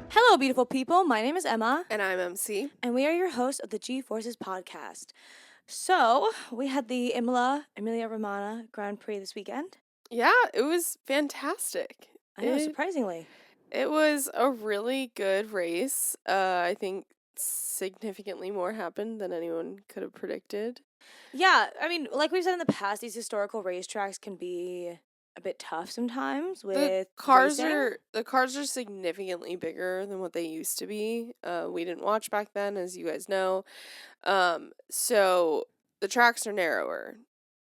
Hello, beautiful people. My name is Emma. And I'm MC. And we are your hosts of the gforcespodcast. So, we had the Emilia-Romagna Grand Prix this weekend. Yeah, it was fantastic. I know, surprisingly. It was a really good race. I think significantly more happened than anyone could have predicted. Yeah, I mean, like we've said in the past, these historical racetracks can be a bit tough sometimes with the cars racing. are significantly bigger than what they used to be. We didn't watch back then, as you guys know. So the tracks are narrower,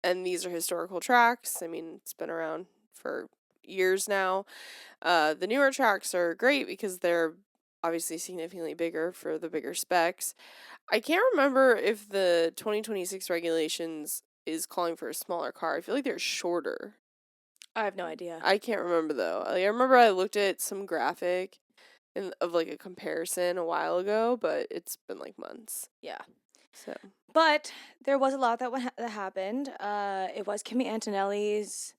and these are historical tracks. I mean, it's been around for years now. The newer tracks are great because they're obviously significantly bigger for the bigger specs. I can't remember if the 2026 regulations is calling for a smaller car. I feel like they're shorter. I have no idea. I can't remember though. Like, I remember I looked at some graphic of like a comparison a while ago, but it's been like months. Yeah. So, but there was a lot that happened. It was Kimi Antonelli's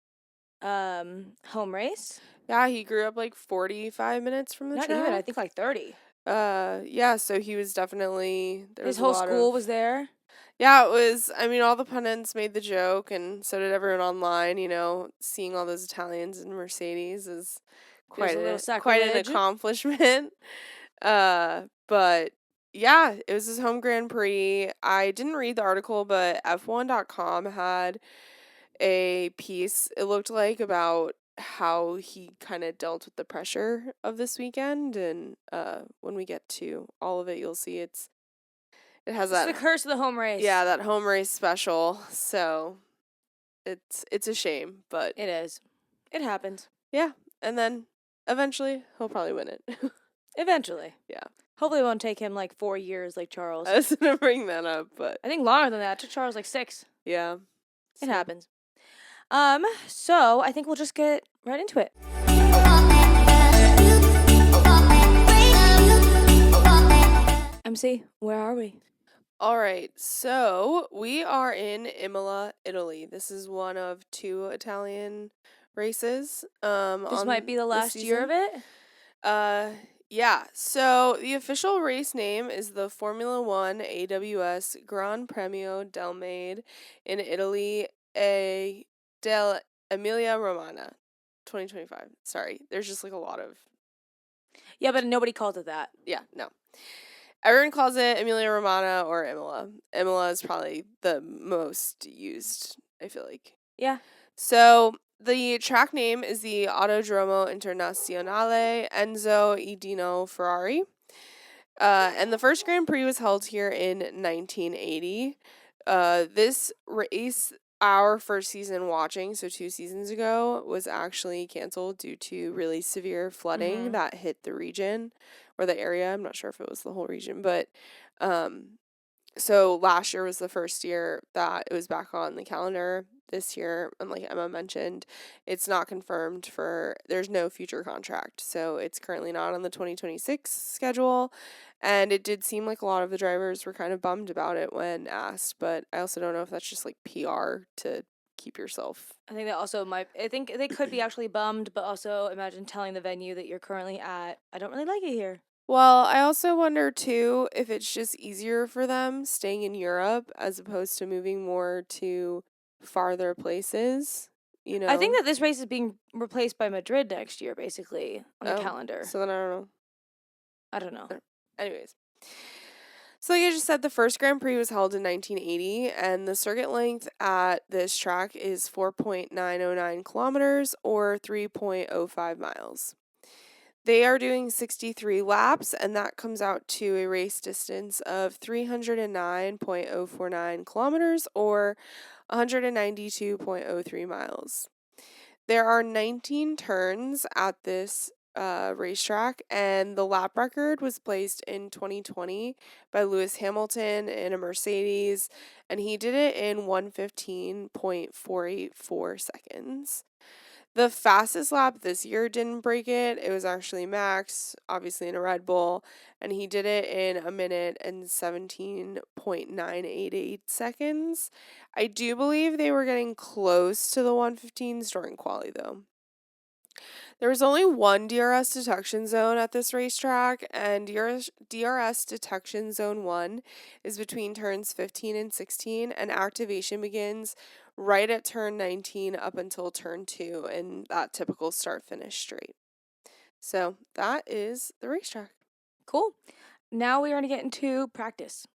home race. yeah, he grew up like 45 minutes from the Not track. even, I think like 30. Yeah, so he was definitely his whole school was there. Yeah, it was. I mean, all the pundits made the joke, and so did everyone online. You know, seeing all those Italians in Mercedes is quite an accomplishment. But yeah, it was his home Grand Prix. I didn't read the article, but F1.com had a piece, it looked like, about how he kind of dealt with the pressure of this weekend, and when we get to all of it, you'll see it has it's the curse of the home race. Yeah, that home race special. So it's a shame, but it is. It happens. Yeah, and then eventually he'll probably win it. Eventually. Yeah. Hopefully it won't take him like 4 years like Charles. I was gonna bring that up, but I think longer than that. It took Charles like 6. Yeah. It happens. So I think we'll just get right into it. MC, where are we? All right, so we are in Imola, Italy. This is one of 2 Italian races. This might be the last year of it? Yeah. So the official race name is the Formula 1 AWS Gran Premio del Made in Italy, del Emilia-Romagna, 2025. Sorry, there's just like a lot of... Yeah, but nobody calls it that. Yeah, no. Everyone calls it Emilia-Romagna or Imola. Imola is probably the most used, I feel like. Yeah. So the track name is the Autodromo Internazionale Enzo e Dino Ferrari. And the first Grand Prix was held here in 1980. This race, our first season watching, so 2 seasons ago, was actually canceled due to really severe flooding that hit the region or the area. I'm not sure if it was the whole region, but so last year was the first year that it was back on the calendar. This year, and like Emma mentioned, it's not confirmed there's no future contract. So it's currently not on the 2026 schedule. And it did seem like a lot of the drivers were kind of bummed about it when asked, but I also don't know if that's just like PR to keep yourself. I think that also I think they could be actually bummed, but also imagine telling the venue that you're currently at, I don't really like it here. Well, I also wonder too if it's just easier for them staying in Europe as opposed to moving more to farther places, you know. I think that this race is being replaced by Madrid next year, basically, on the calendar. So then I don't know. Anyways. So like I just said, the first Grand Prix was held in 1980, and the circuit length at this track is 4.909 kilometers or 3.05 miles. They are doing 63 laps, and that comes out to a race distance of 309.049 kilometers or 192.03 miles. There are 19 turns at this racetrack, and the lap record was placed in 2020 by Lewis Hamilton in a Mercedes, and he did it in 1:15.484 seconds. The fastest lap this year didn't break it. It was actually Max, obviously in a Red Bull, and he did it in 1 minute and 17.988 seconds. I do believe they were getting close to the 115s during quali, though. There was only one DRS detection zone at this racetrack, and DRS detection zone 1 is between turns 15 and 16, and activation begins right at turn 19 up until turn 2 in that typical start-finish straight. So that is the racetrack. Cool. Now we are going to get into practice.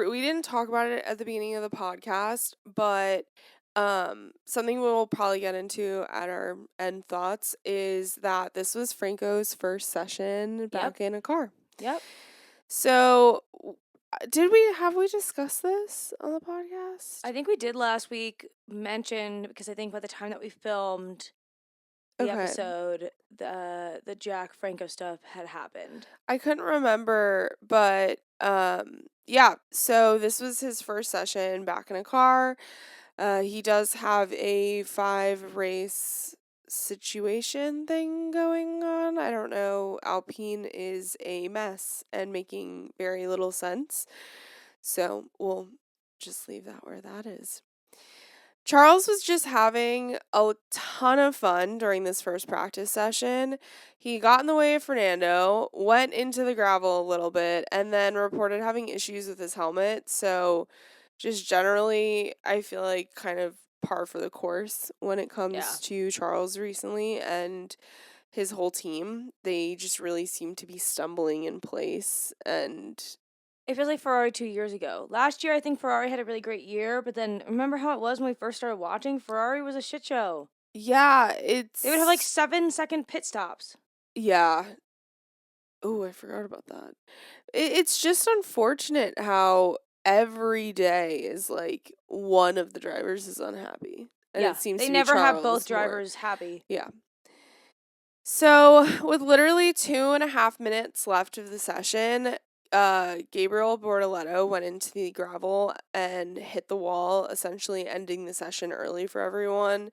We didn't talk about it at the beginning of the podcast, but something we'll probably get into at our end thoughts is that this was Franco's first session back in a car. Yep. So have we discussed this on the podcast? I think we did last week mention, because I think by the time that we filmed the episode, the Jack Franco stuff had happened. I couldn't remember, but yeah, so this was his first session back in a car. He does have a 5-race situation thing going on. I don't know. Alpine is a mess and making very little sense. So we'll just leave that where that is. Charles was just having a ton of fun during this first practice session. He got in the way of Fernando, went into the gravel a little bit, and then reported having issues with his helmet. So just generally, I feel like kind of par for the course when it comes to Charles recently and his whole team. They just really seem to be stumbling in place, and it feels like Ferrari 2 years ago. Last year, I think Ferrari had a really great year, but then remember how it was when we first started watching? Ferrari was a shit show. Yeah, they would have like 7-second pit stops. Yeah. Oh, I forgot about that. It's just unfortunate how every day is like one of the drivers is unhappy. And it seems they to never be have both drivers happy. Yeah. So with literally 2.5 minutes left of the session, Gabriel Bortoleto went into the gravel and hit the wall, essentially ending the session early for everyone.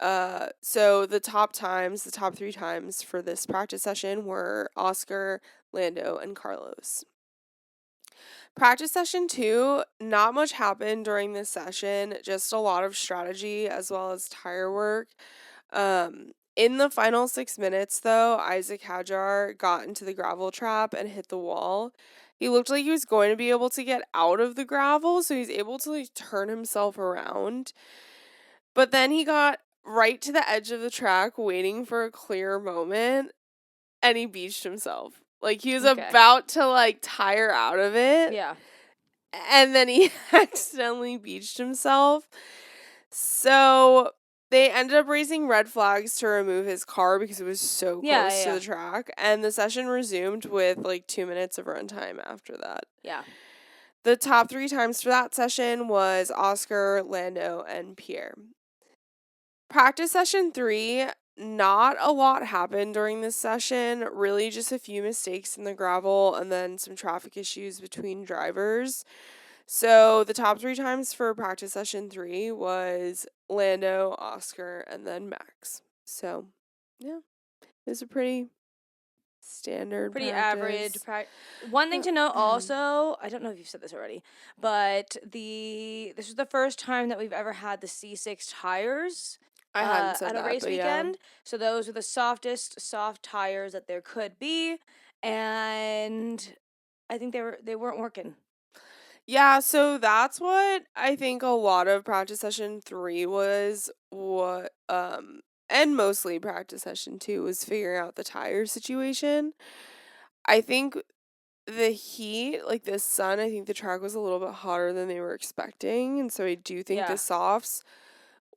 So the top 3 times for this practice session were Oscar, Lando, and Carlos. Practice session 2, not much happened during this session, just a lot of strategy as well as tire work. In the final 6 minutes, though, Isaac Hadjar got into the gravel trap and hit the wall. He looked like he was going to be able to get out of the gravel, so he's able to like turn himself around. But then he got right to the edge of the track waiting for a clear moment, and he beached himself. Like, he was about to like tire out of it. Yeah. And then he accidentally beached himself. So they ended up raising red flags to remove his car because it was so close to the track. And the session resumed with like 2 minutes of runtime after that. Yeah. The top 3 times for that session was Oscar, Lando, and Pierre. Practice session 3, not a lot happened during this session. Really just a few mistakes in the gravel and then some traffic issues between drivers. So the top 3 times for practice session 3 was Lando, Oscar, and then Max. So, yeah, it was a pretty standard average practice. One thing to note also, I don't know if you've said this already, but this is the first time that we've ever had the C6 tires I hadn't said at a race weekend. So those are the softest soft tires that there could be, and I think they weren't working. Yeah, so that's what I think a lot of practice session 3 was, and mostly practice session 2 was figuring out the tire situation. I think the heat, like the sun, I think the track was a little bit hotter than they were expecting, and so I do think the softs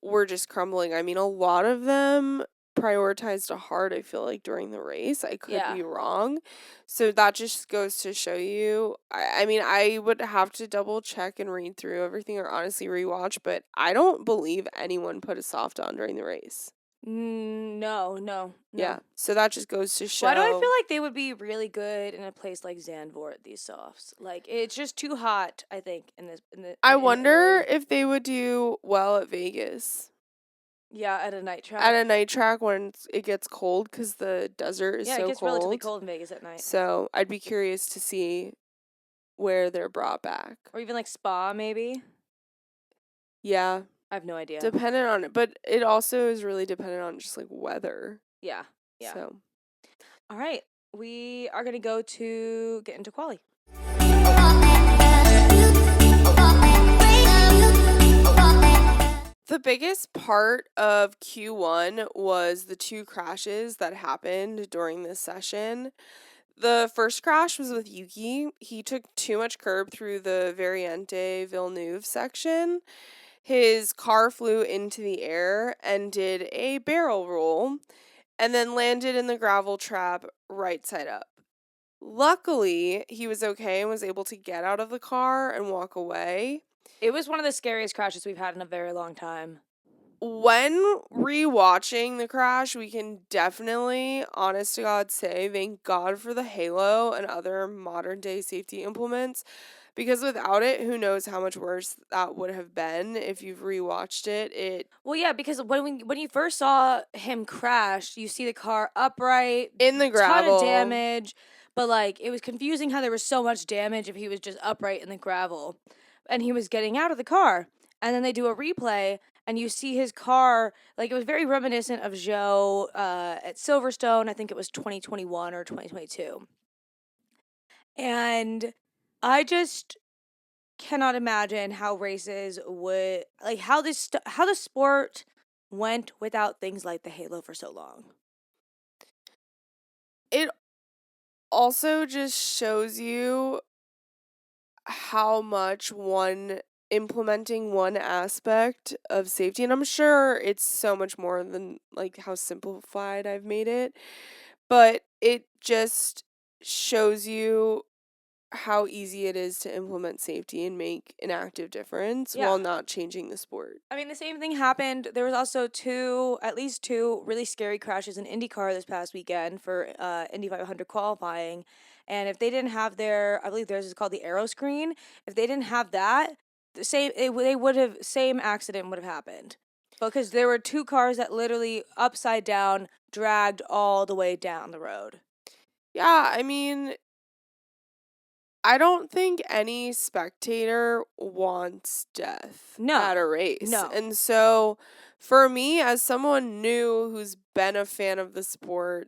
were just crumbling. I mean, a lot of them prioritized a hard, I feel like, during the race. I could be wrong. So that just goes to show you. I mean, I would have to double check and read through everything or honestly rewatch, but I don't believe anyone put a soft on during the race. No. Yeah, so that just goes to show. Why do I feel like they would be really good in a place like Zandvoort, these softs? Like, it's just too hot, I think, I in wonder Italy. if they would do well at Vegas. Yeah, at a night track. At a night track when it gets cold because the desert is so cold. Yeah, it gets relatively cold in Vegas at night. So I'd be curious to see where they're brought back. Or even like Spa, maybe? Yeah. I have no idea. Dependent on it. But it also is really dependent on just like weather. Yeah. So. All right. We are going to get into quali. The biggest part of Q1 was the 2 crashes that happened during this session. The first crash was with Yuki. He took too much curb through the Variante Villeneuve section. His car flew into the air and did a barrel roll and then landed in the gravel trap right side up. Luckily, he was okay and was able to get out of the car and walk away. It was one of the scariest crashes we've had in a very long time. When rewatching the crash, we can definitely, honest to God, say thank God for the halo and other modern day safety implements, because without it, who knows how much worse that would have been if you've rewatched it. Well, yeah, because when you first saw him crash, you see the car upright in the gravel, ton of damage, but like it was confusing how there was so much damage if he was just upright in the gravel, and he was getting out of the car, and then they do a replay. And you see his car, like it was very reminiscent of Zhou at Silverstone. I think it was 2021 or 2022. And I just cannot imagine how races would, like how the sport went without things like the halo for so long. It also just shows you how much implementing one aspect of safety, and I'm sure it's so much more than like how simplified I've made it, but it just shows you how easy it is to implement safety and make an active difference while not changing the sport. I mean, the same thing happened. There was also at least two really scary crashes in IndyCar this past weekend for Indy 500 qualifying. And if they didn't have I believe theirs is called the aero screen. If they didn't have that, same accident would have happened. Because there were two cars that literally upside down dragged all the way down the road. Yeah, I mean, I don't think any spectator wants death at a race. No. And so for me, as someone new who's been a fan of the sport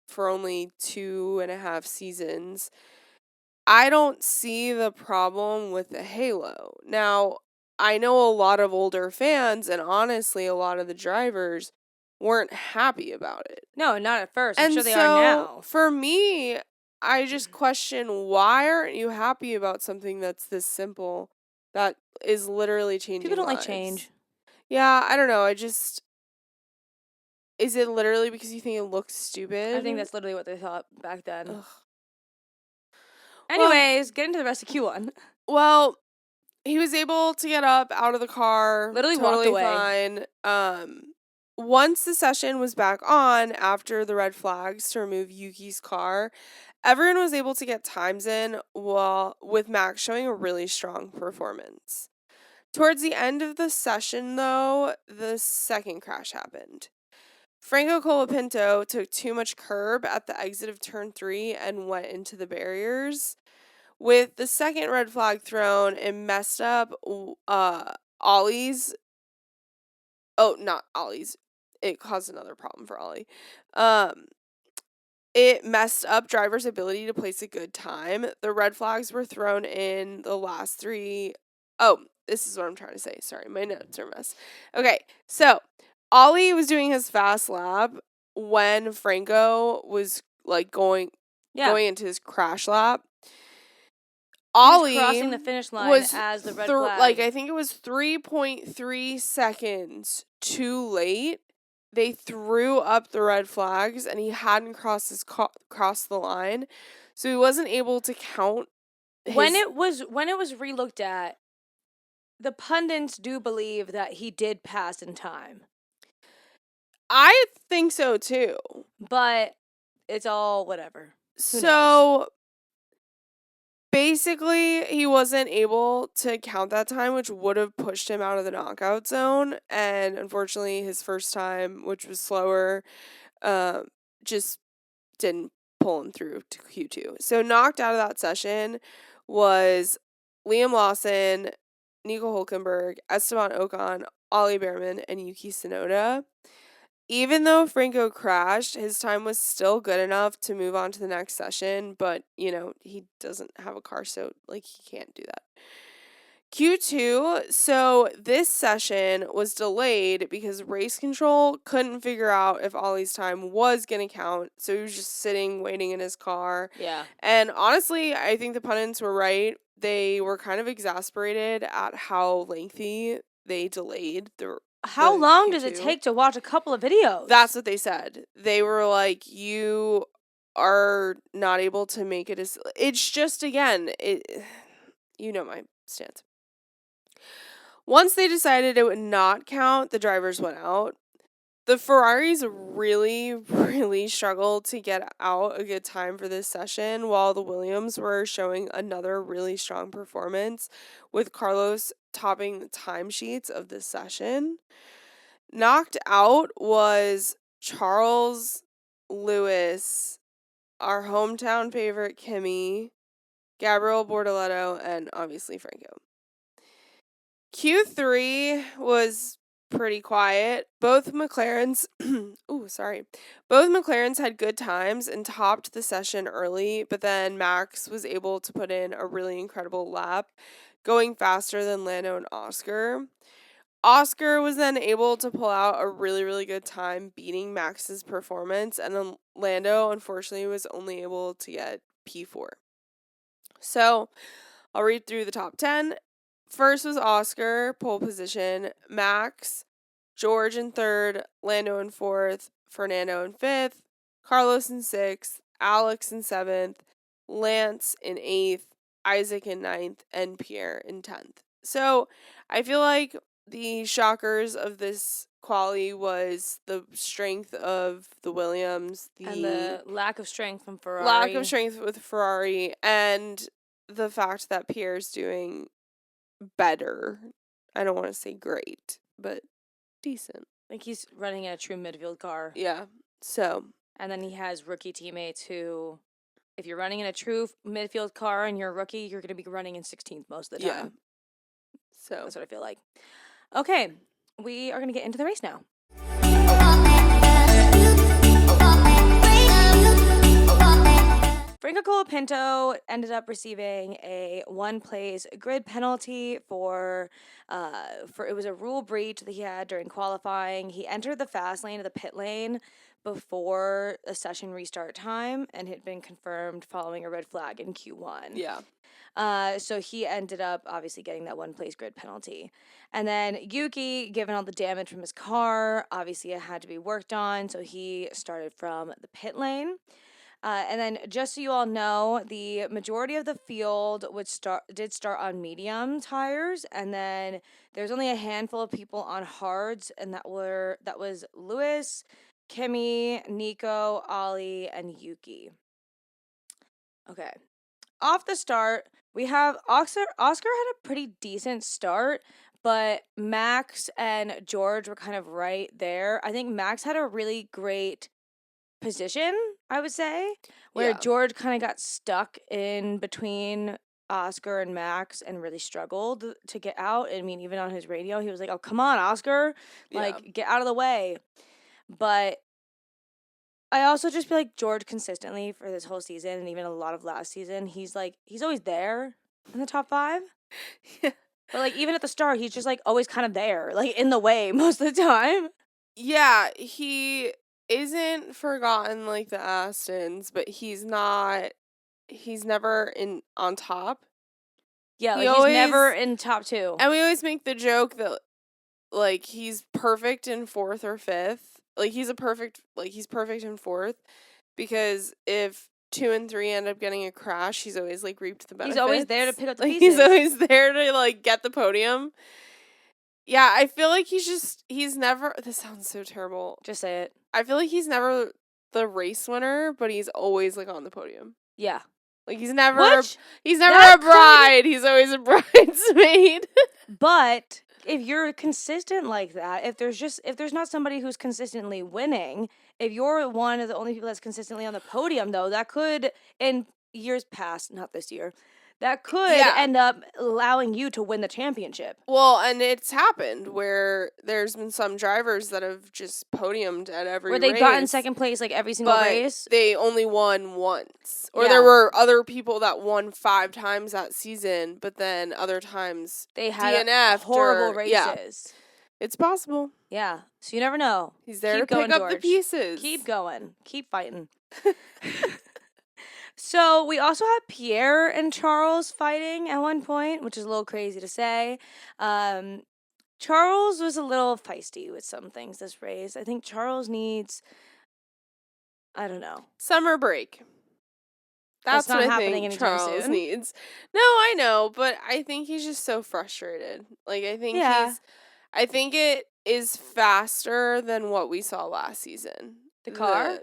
for only 2.5 seasons, I don't see the problem with the halo. Now, I know a lot of older fans, and honestly, a lot of the drivers weren't happy about it. No, not at first. I'm sure they are now. For me, I just question, why aren't you happy about something that's this simple, that is literally changing People don't lives? like change. Yeah, I don't know. Is it literally because you think it looks stupid? I think that's literally what they thought back then. Ugh. Anyways, get into the rest of Q1. Well, he was able to get up out of the car. Literally totally walked away. Fine. Once the session was back on after the red flags to remove Yuki's car, everyone was able to get times in, with Max showing a really strong performance. Towards the end of the session, though, the second crash happened. Franco Colapinto took too much curb at the exit of turn 3 and went into the barriers. With the second red flag thrown, it messed up Ollie's. Oh, not Ollie's. It caused another problem for Ollie. It messed up drivers' ability to place a good time. The red flags were thrown in the last 3. Oh, this is what I'm trying to say. Sorry, my notes are a mess. Okay, so Ollie was doing his fast lap when Franco was like going into his crash lap. Ollie crossing the finish line as the red flag. I think it was 3.3 seconds too late. They threw up the red flags, and he hadn't crossed the line, so he wasn't able to count. When it was relooked at, the pundits do believe that he did pass in time. I think so too. But it's all whatever. So basically, he wasn't able to count that time, which would have pushed him out of the knockout zone. And unfortunately, his first time, which was slower, just didn't pull him through to Q2. So knocked out of that session was Liam Lawson, Nico Hulkenberg, Esteban Ocon, Ollie Behrman, and Yuki Tsunoda. Even though Franco crashed, his time was still good enough to move on to the next session, but, he doesn't have a car, so, he can't do that. Q2, so this session was delayed because race control couldn't figure out if Ollie's time was going to count, so he was just sitting, waiting in his car. Yeah. And honestly, I think the pundits were right. They were kind of exasperated at how lengthy they delayed How long does it take to watch a couple of videos? That's what they said. They were like, you are not able to make it as... It's just, again, my stance. Once they decided it would not count, the drivers went out. The Ferraris really, really struggled to get out a good time for this session, while the Williams were showing another really strong performance, with Carlos topping the timesheets of this session. Knocked out was Charles, Lewis, our hometown favorite Kimi, Gabriel Bortoleto, and obviously Franco. Q3 was pretty quiet. Both McLarens Both McLarens had good times and topped the session early, but then Max was able to put in a really incredible lap, going faster than Lando and Oscar. Oscar was then able to pull out a really, really good time, beating Max's performance, and then Lando, unfortunately, was only able to get P4. So, I'll read through the top 10. First was Oscar, pole position, Max, George in third, Lando in fourth, Fernando in fifth, Carlos in sixth, Alex in seventh, Lance in eighth, Isaac in ninth, and Pierre in 10th. So, I feel like the shockers of this quali was the strength of the Williams, and the lack of strength from Ferrari. Lack of strength with Ferrari, and the fact that Pierre's doing better. I don't want to say great, but decent. Like he's running in a true midfield car. Yeah. So. And then he has rookie teammates who, if you're running in a true midfield car and you're a rookie, you're going to be running in 16th most of the time. Yeah. So. That's what I feel like. Okay. We are going to get into the race now. Franco Colapinto ended up receiving a one-place grid penalty for it was a rule breach that he had during qualifying. He entered the fast lane of the pit lane before the session restart time and had been confirmed following a red flag in Q1. Yeah. So he ended up obviously getting that one-place grid penalty. And then Yuki, given all the damage from his car, obviously it had to be worked on, so he started from the pit lane. And then, just so you all know, the majority of the field did start on medium tires, and then there's only a handful of people on hards, and that was Lewis, Kimi, Nico, Ollie, and Yuki. Okay, off the start, we have Oscar had a pretty decent start, but Max and George were kind of right there. I think Max had a really great position, I would say, where George kind of got stuck in between Oscar and Max and really struggled to get out. I mean, even on his radio, he was like, "Oh, come on, Oscar, get out of the way." But I also just feel like George consistently for this whole season and even a lot of last season, he's always there in the top 5. Yeah. But even at the start, he's just always kind of there, in the way most of the time. Yeah, he isn't forgotten like the Astons, but he's never on top. Yeah, he's never in top 2. And we always make the joke that he's perfect in 4th or 5th. He's perfect in 4th, because if 2 and 3 end up getting a crash, he's always reaped the benefits. He's always there to pick up the pieces. He's always there to get the podium. Yeah, I feel like he's never, this sounds so terrible. Just say it. I feel like he's never the race winner, but he's always like on the podium. Yeah. Like he's never a bride. He's always a bridesmaid. But if you're consistent like that, if there's not somebody who's consistently winning, if you're one of the only people that's consistently on the podium, though, that could, in years past, not this year, that could end up allowing you to win the championship. Well, and it's happened where there's been some drivers that have just podiumed at every race. Where they've gotten second place like every single race. They only won once. Or there were other people that won 5 times that season, but then other times they had DNF'd horrible races. Yeah. It's possible. Yeah. So you never know. He's there to pick up the pieces. Keep going. Keep fighting. So we also had Pierre and Charles fighting at one point, which is a little crazy to say. Charles was a little feisty with some things this race. I think Charles needs, I don't know, summer break. That's what I think Charles needs. No, I know, but I think he's just so frustrated. Like I think it is faster than what we saw last season. The car?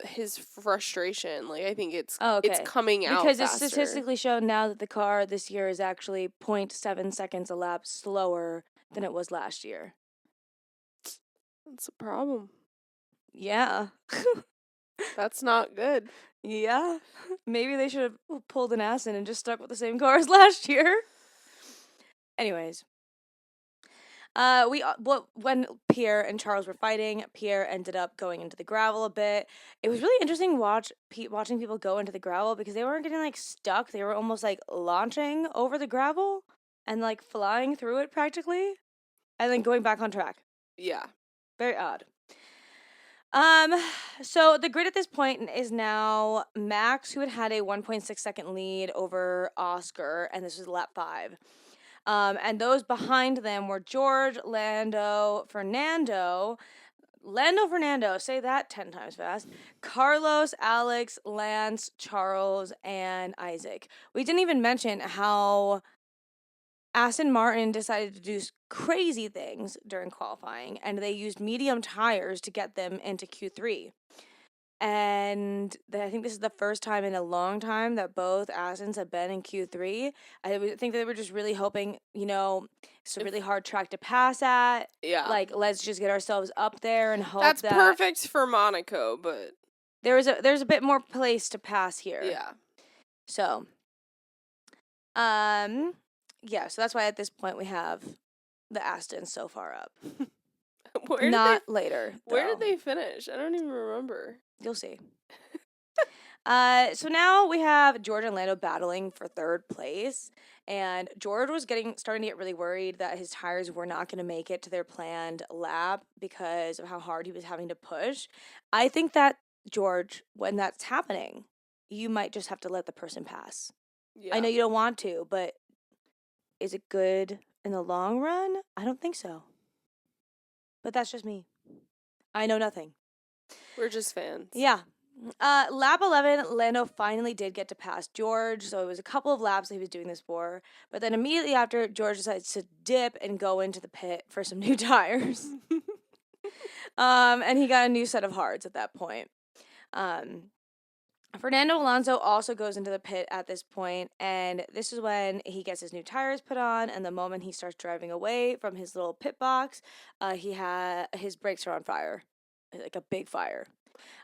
His frustration. Like I think it's okay. It's coming out because faster. It's statistically shown now that the car this year is actually 0.7 seconds a lap slower than it was last year. That's a problem. Yeah. That's not good. Yeah. Maybe they should have pulled an ass in and just stuck with the same car as last year. Anyways. When Pierre and Charles were fighting, Pierre ended up going into the gravel a bit. It was really interesting watching people go into the gravel because they weren't getting like stuck. They were almost like launching over the gravel and like flying through it practically, and then going back on track. Yeah, very odd. So the grid at this point is now Max, who had a 1.6 second lead over Oscar, and this was lap 5. And those behind them were George, Fernando, say that 10 times fast, Carlos, Alex, Lance, Charles, and Isaac. We didn't even mention how Aston Martin decided to do crazy things during qualifying, and they used medium tires to get them into Q3. And I think this is the first time in a long time that both Astons have been in Q3. I think they were just really hoping, it's a really hard track to pass at. Yeah. Like, let's just get ourselves up there and hope that's perfect for Monaco, but there's a bit more place to pass here. Yeah. So, yeah, so that's why at this point we have the Astons so far up. Later. Where did they finish? I don't even remember. You'll see. So now we have George and Lando battling for third place, and George was starting to get really worried that his tires were not going to make it to their planned lap because of how hard he was having to push. I think that, George, when that's happening, you might just have to let the person pass. Yeah. I know you don't want to, but is it good in the long run? I don't think so. But that's just me. I know nothing. We're just fans. Yeah. Lap 11, Lando finally did get to pass George, so it was a couple of laps that he was doing this for. But then immediately after, George decides to dip and go into the pit for some new tires. And he got a new set of hards at that point. Fernando Alonso also goes into the pit at this point, and this is when he gets his new tires put on, and the moment he starts driving away from his little pit box, his brakes are on fire, like a big fire.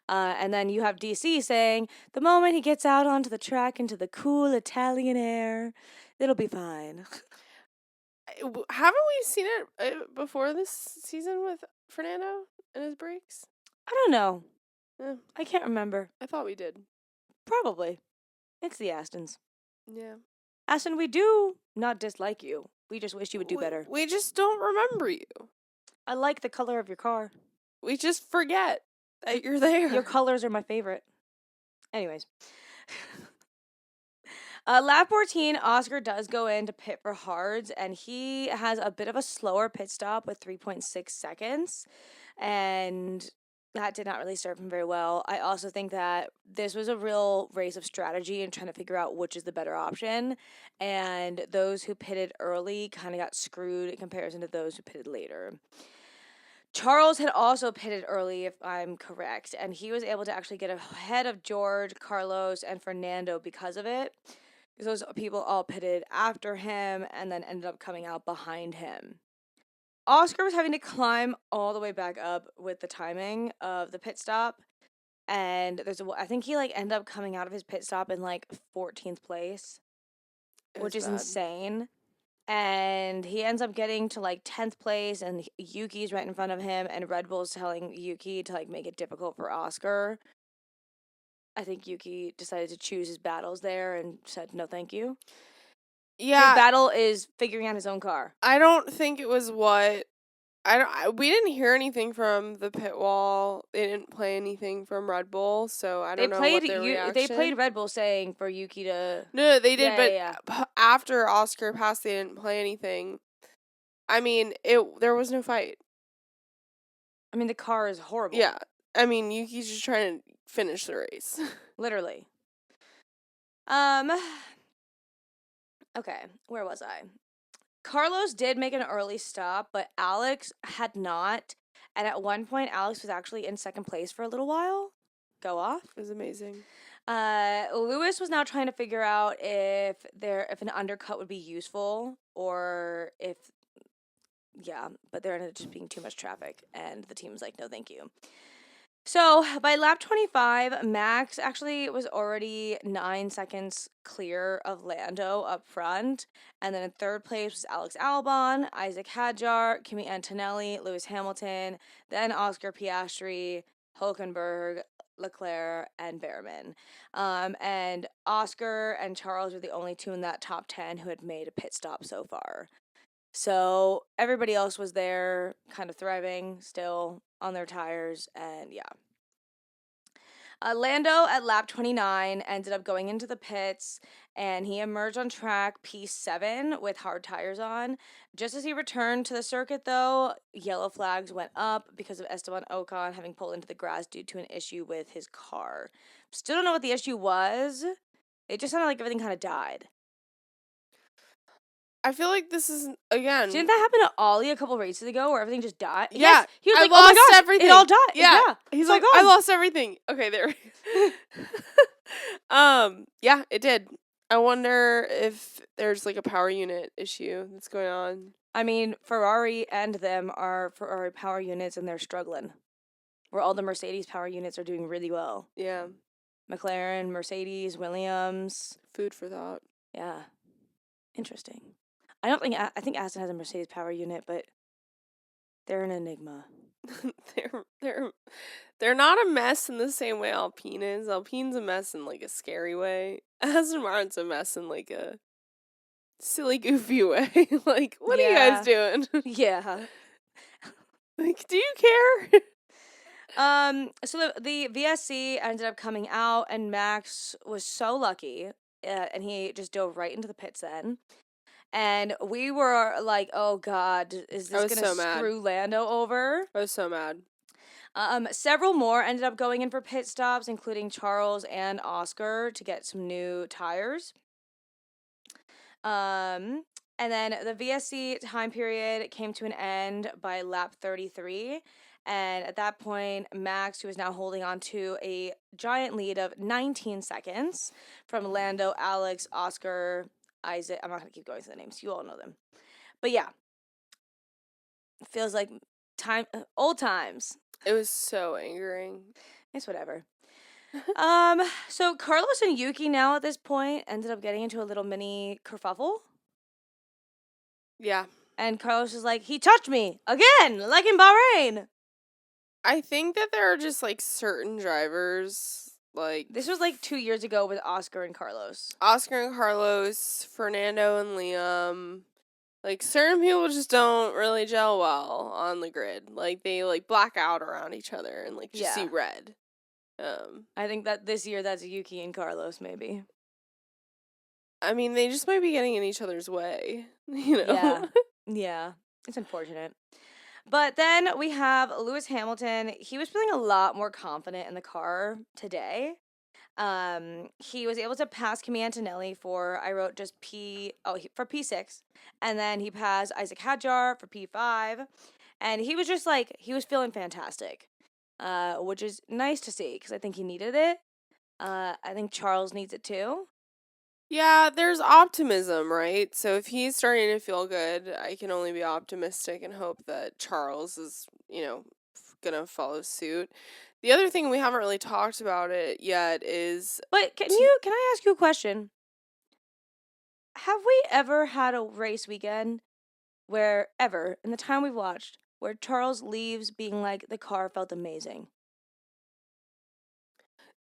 And then you have DC saying, the moment he gets out onto the track into the cool Italian air, it'll be fine. Haven't we seen it before this season with Fernando and his brakes? I don't know. I can't remember. I thought we did. Probably. It's the Astons. Yeah. Aston, we do not dislike you. We just wish you would do better. We just don't remember you. I like the color of your car. We just forget that you're there. Your colors are my favorite. Anyways. Lap 14, Oscar does go in to pit for hards, and he has a bit of a slower pit stop with 3.6 seconds. And that did not really serve him very well. I also think that this was a real race of strategy and trying to figure out which is the better option. And those who pitted early kind of got screwed in comparison to those who pitted later. Charles had also pitted early, if I'm correct, and he was able to actually get ahead of George, Carlos, and Fernando because of it. Because those people all pitted after him and then ended up coming out behind him. Oscar was having to climb all the way back up with the timing of the pit stop. And I think he ended up coming out of his pit stop in 14th place, which is insane. And he ends up getting to 10th place, and Yuki's right in front of him, and Red Bull's telling Yuki to make it difficult for Oscar. I think Yuki decided to choose his battles there and said no thank you. Yeah. His battle is figuring out his own car. I don't think it was we didn't hear anything from the pit wall. They didn't play anything from Red Bull, so I don't know what their reaction. They played Red Bull saying for Yuki to... No, they did, after Oscar passed, they didn't play anything. I mean, there was no fight. I mean, the car is horrible. Yeah. I mean, Yuki's just trying to finish the race. Literally. Okay, where was I? Carlos did make an early stop, but Alex had not. And at one point, Alex was actually in second place for a little while. Go off. It was amazing. Lewis was now trying to figure out if an undercut would be useful or if... Yeah, but there ended up just being too much traffic, and the team was like, no, thank you. So, by lap 25, Max actually was already 9 seconds clear of Lando up front. And then in third place was Alex Albon, Isaac Hadjar, Kimi Antonelli, Lewis Hamilton, then Oscar Piastri, Hulkenberg, Leclerc, and Behrman. And Oscar and Charles were the only two in that top 10 who had made a pit stop so far. So everybody else was there, kind of thriving still on their tires, and yeah. Lando at lap 29 ended up going into the pits, and he emerged on track P7 with hard tires on. Just as he returned to the circuit, though, yellow flags went up because of Esteban Ocon having pulled into the grass due to an issue with his car. Still don't know what the issue was. It just sounded like everything kind of died. I feel like this is, again... Didn't that happen to Ollie a couple races ago where everything just died? Yeah. Yes, he was I like, lost oh my gosh, everything. It all died. Yeah. He's like, I gone. lost everything. Okay, there. Yeah, it did. I wonder if there's a power unit issue that's going on. I mean, Ferrari and them are Ferrari power units, and they're struggling. Where all the Mercedes power units are doing really well. Yeah. McLaren, Mercedes, Williams. Food for thought. Yeah. Interesting. I think Aston has a Mercedes power unit, but they're an enigma. They're not a mess in the same way Alpine is. Alpine's a mess in a scary way. Aston Martin's a mess in a silly, goofy way. What are you guys doing? Yeah. Do you care? So the VSC ended up coming out, and Max was so lucky, and he just dove right into the pits then. And we were like, oh God, is this going to screw Lando over? I was so mad. Several more ended up going in for pit stops, including Charles and Oscar, to get some new tires. And then the VSC time period came to an end by lap 33. And at that point, Max, who is now holding on to a giant lead of 19 seconds from Lando, Alex, Oscar, Isaac. I'm not going to keep going through the names. You all know them. But yeah. It feels like old times. It was so angering. It's whatever. So Carlos and Yuki now at this point ended up getting into a little mini kerfuffle. Yeah. And Carlos is like, he touched me again, like in Bahrain. I think that there are just certain drivers. This was 2 years ago with Oscar and Carlos. Fernando and Liam. Certain people just don't really gel well on the grid. They black out around each other and just see red. I think that this year that's Yuki and Carlos maybe. I mean, they just might be getting in each other's way, you know. Yeah. It's unfortunate. But then we have Lewis Hamilton. He was feeling a lot more confident in the car today. He was able to pass Kimi Antonelli for, I wrote just for P6, and then he passed Isaac Hadjar for P5, and he was just like, he was feeling fantastic, which is nice to see because I think he needed it. I think Charles needs it too. Yeah, there's optimism, right? So if he's starting to feel good, I can only be optimistic and hope that Charles is, gonna follow suit. The other thing we haven't really talked about it yet is. But can I ask you a question? Have we ever had a race weekend where ever in the time we've watched where Charles leaves being like the car felt amazing?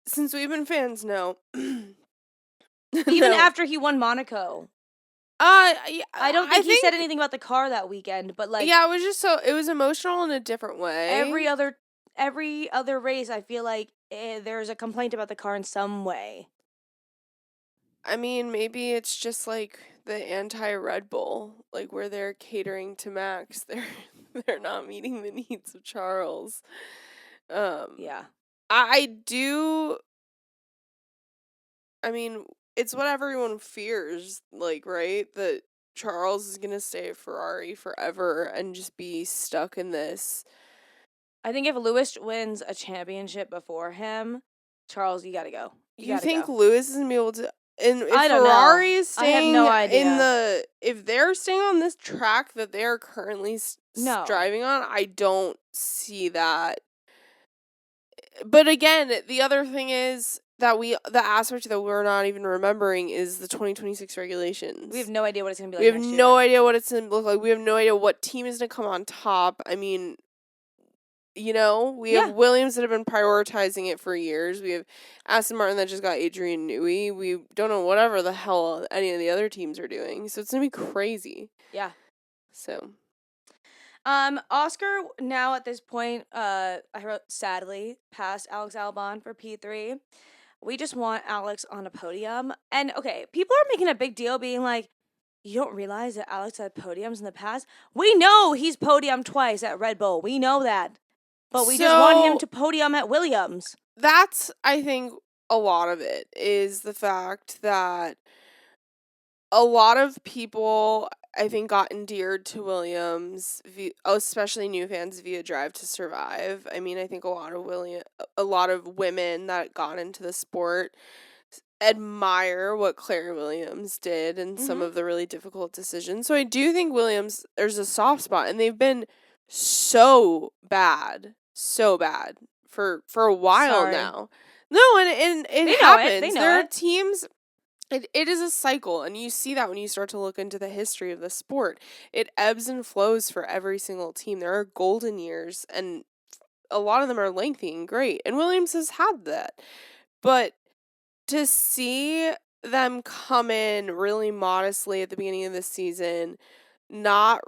Since we've been fans, no. Even after he won Monaco. I don't think he said anything about the car that weekend, but like, yeah, it was just it was emotional in a different way. Every other race, I feel like there's a complaint about the car in some way. I mean, maybe it's just like the anti-Red Bull, like where they're catering to Max. They're not meeting the needs of Charles. Yeah. I mean, it's what everyone fears, like, right? That Charles is going to stay at Ferrari forever and just be stuck in this. I think if Lewis wins a championship before him, Charles, you got to go. You think Lewis is going to be able to... And if I don't Ferrari know. is staying I have no idea. if they're staying on this track that they are currently driving on, I don't see that. But again, the other thing is that the aspect that we're not even remembering is the 2026 regulations. We have no idea what it's going to be like. We have no idea what it's going to look like. We have no idea what team is going to come on top. I mean, we have Williams that have been prioritizing it for years. We have Aston Martin that just got Adrian Newey. We don't know whatever the hell any of the other teams are doing. So it's going to be crazy. Yeah. So. Oscar now at this point, I wrote sadly, passed Alex Albon for P3. We just want Alex on a podium. And okay, people are making a big deal being like, you don't realize that Alex had podiums in the past? We know he's podiumed twice at Red Bull. We know that. But we just want him to podium at Williams. That's, I think, a lot of it is the fact that a lot of people, I think, got endeared to Williams, especially new fans via Drive to Survive. I mean, I think a lot of women that got into the sport admire what Claire Williams did and some of the really difficult decisions. So I do think Williams, there's a soft spot, and they've been so bad for a while now. No, and it happens. There are teams. It is a cycle, and you see that when you start to look into the history of the sport. It ebbs and flows for every single team. There are golden years, and a lot of them are lengthy and great, and Williams has had that. But to see them come in really modestly at the beginning of the season, not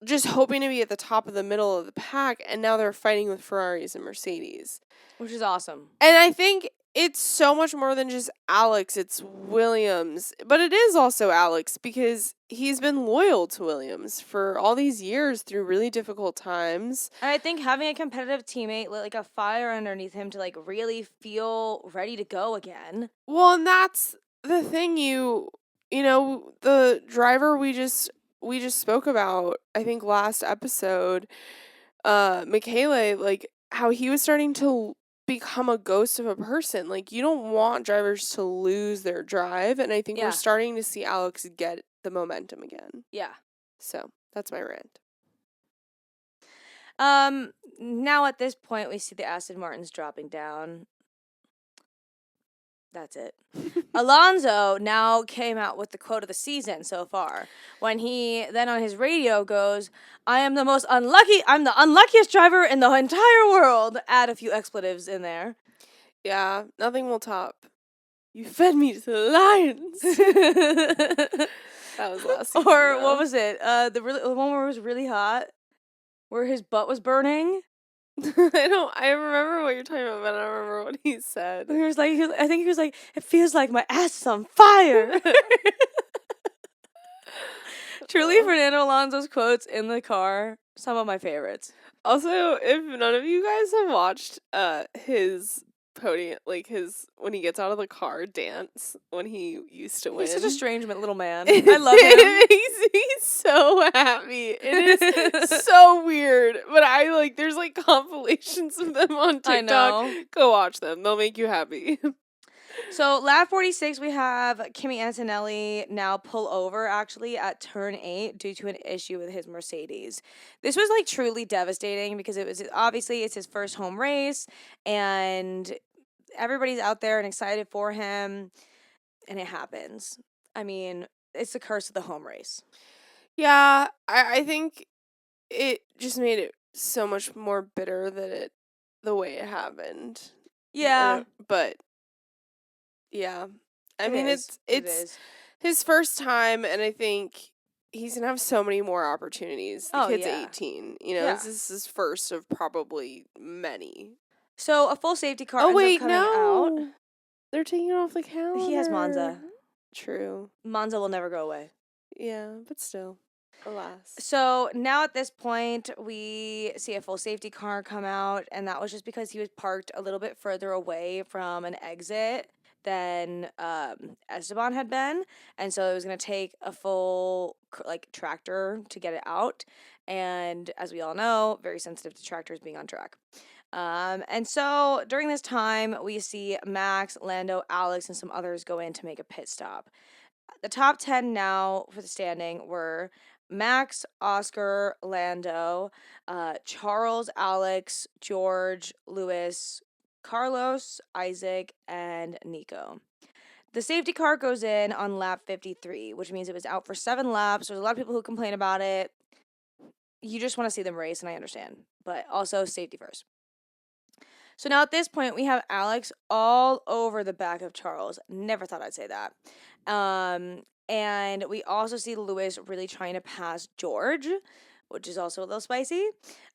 just hoping to be at the top of the middle of the pack, and now they're fighting with Ferraris and Mercedes. Which is awesome. And I think it's so much more than just Alex, it's Williams. But it is also Alex because he's been loyal to Williams for all these years through really difficult times. And I think having a competitive teammate, like a fire underneath him to like really feel ready to go again. Well, and that's the thing the driver we just spoke about, I think last episode, Michele, like how he was starting to become a ghost of a person. Like, you don't want drivers to lose their drive, and I think we're starting to see Alex get the momentum again. Yeah. So, that's my rant. Now at this point we see the Aston Martins dropping down. That's it. Alonso now came out with the quote of the season so far. When he then on his radio goes, I'm the unluckiest driver in the entire world. Add a few expletives in there. Yeah, nothing will top. You fed me to the lions. That was last season. Or what was it? The one where it was really hot, where his butt was burning. I remember what you're talking about, but I don't remember what he said. I think he was like, it feels like my ass is on fire. Truly, Fernando Alonso's quotes in the car Some of my favorites. Also, if none of you guys have watched his podium, like his when he gets out of the car dance when he used to win. He's such a strange little man. I love him. He's so happy. It is so weird. But there's like compilations of them on TikTok. I know. Go watch them. They'll make you happy. So lap 46, we have Kimi Antonelli now pull over actually at turn 8 due to an issue with his Mercedes. This was like truly devastating because it was obviously it's his first home race and everybody's out there and excited for him, and it happens. I mean, it's the curse of the home race. Yeah, I think it just made it so much more bitter that the way it happened. Yeah. But yeah. I mean it's his first time, and I think he's going to have so many more opportunities. The kid's 18. You know, this is his first of probably many. So a full safety car ends up coming out. They're taking it off the calendar. He has Monza. True. Monza will never go away. Yeah, but still. Alas. So now at this point, we see a full safety car come out, and that was just because he was parked a little bit further away from an exit than Esteban had been, and so it was going to take a full tractor to get it out, and as we all know, very sensitive to tractors being on track. And so during this time, we see Max, Lando, Alex, and some others go in to make a pit stop. The top 10 now for the standing were Max, Oscar, Lando, Charles, Alex, George, Lewis, Carlos, Isaac, and Nico. The safety car goes in on lap 53, which means it was out for 7 laps. There's a lot of people who complain about it. You just want to see them race, and I understand. But also, safety first. So now at this point, we have Alex all over the back of Charles. Never thought I'd say that. And we also see Lewis really trying to pass George, which is also a little spicy.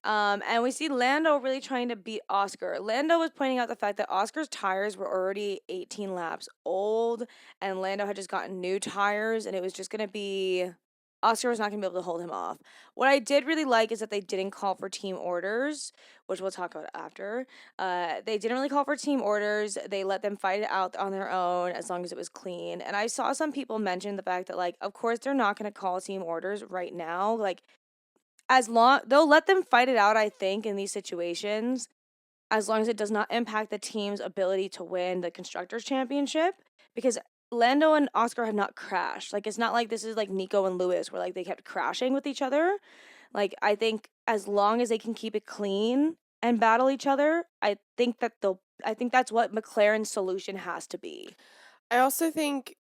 And we see Lando really trying to beat Oscar. Lando was pointing out the fact that Oscar's tires were already 18 laps old, and Lando had just gotten new tires, and it was just going to be... Oscar was not going to be able to hold him off. What I did really like is that they didn't call for team orders, which we'll talk about after. They didn't really call for team orders. They let them fight it out on their own as long as it was clean. And I saw some people mention the fact that, of course, they're not going to call team orders right now. They'll let them fight it out, I think, in these situations, as long as it does not impact the team's ability to win the Constructors' Championship. Because Lando and Oscar have not crashed. It's not like this is like Nico and Lewis where they kept crashing with each other. I think as long as they can keep it clean and battle each other, I think that's what McLaren's solution has to be. I also think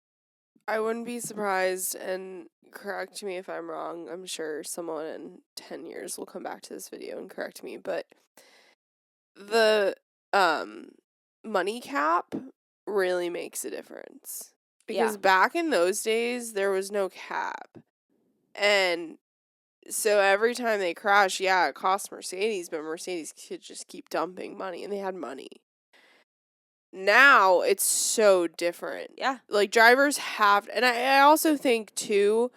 I wouldn't be surprised, and correct me if I'm wrong. I'm sure someone in 10 years will come back to this video and correct me, but the money cap really makes a difference. Because back in those days, there was no cap. And so every time they crash, it cost Mercedes, but Mercedes could just keep dumping money, and they had money. Now, it's so different. Yeah. Drivers have... And I also think, too,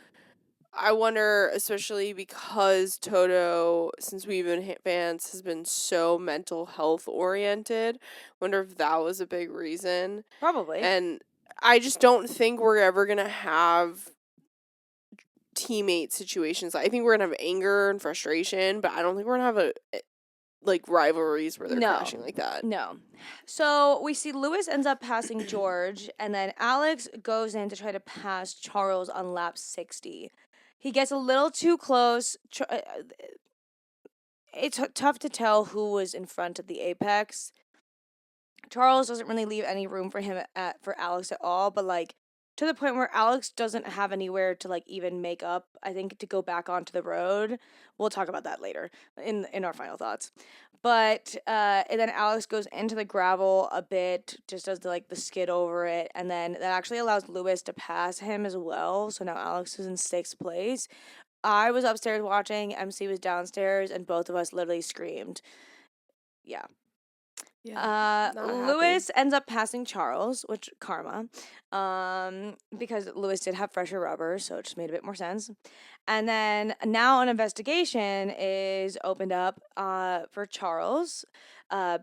I wonder, especially because Toto, since we've been fans, has been so mental health oriented, wonder if that was a big reason. Probably. And I just don't think we're ever going to have teammate situations. I think we're going to have anger and frustration, but I don't think we're going to have rivalries where they're crashing like that. No. So we see Lewis ends up passing George, and then Alex goes in to try to pass Charles on lap 60. He gets a little too close. It's tough to tell who was in front of the apex. Charles doesn't really leave any room for him for Alex at all, but to the point where Alex doesn't have anywhere to even make up, I think, to go back onto the road. We'll talk about that later in our final thoughts. But and then Alex goes into the gravel a bit, just does the skid over it, and then that actually allows Lewis to pass him as well. So now Alex is in 6th place. I was upstairs watching, MC was downstairs, and both of us literally screamed. Yeah. Yeah, Lewis ends up passing Charles, which karma, because Lewis did have fresher rubber, so it just made a bit more sense. And then now an investigation is opened up for Charles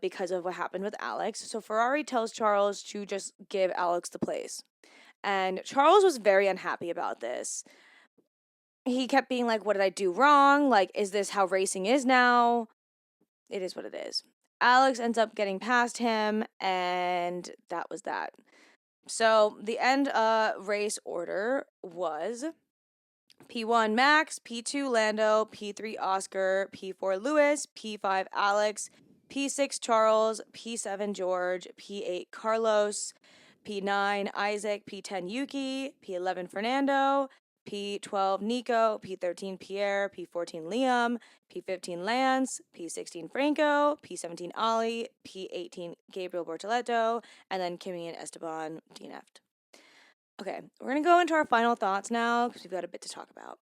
because of what happened with Alex. So Ferrari tells Charles to just give Alex the place. And Charles was very unhappy about this. He kept being like, what did I do wrong? Like, is this how racing is now? It is what it is. Alex ends up getting past him, and that was that. So the end race order was P1 Max, P2 Lando, P3 Oscar, P4 Lewis, P5 Alex, P6 Charles, P7 George, P8 Carlos, P9 Isaac, P10 Yuki, P11 Fernando, P12 Nico, P13 Pierre, P14 Liam, P15 Lance, P16 Franco, P17 Ali, P18 Gabriel Bortoletto, and then Kimmy and Esteban DNF'd. Okay, we're going to go into our final thoughts now because we've got a bit to talk about.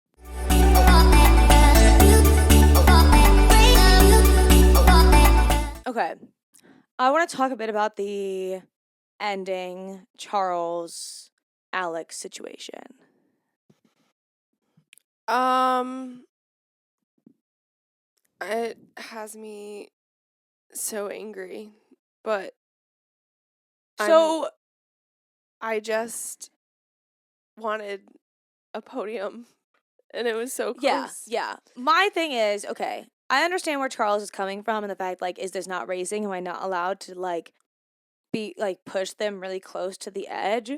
Okay, I want to talk a bit about the ending Charles Alex situation. It has me so angry, but I just wanted a podium, and it was so close. Yeah. My thing is, okay, I understand where Charles is coming from and the fact, like, is this not racing? Am I not allowed to, like, be, like, push them really close to the edge?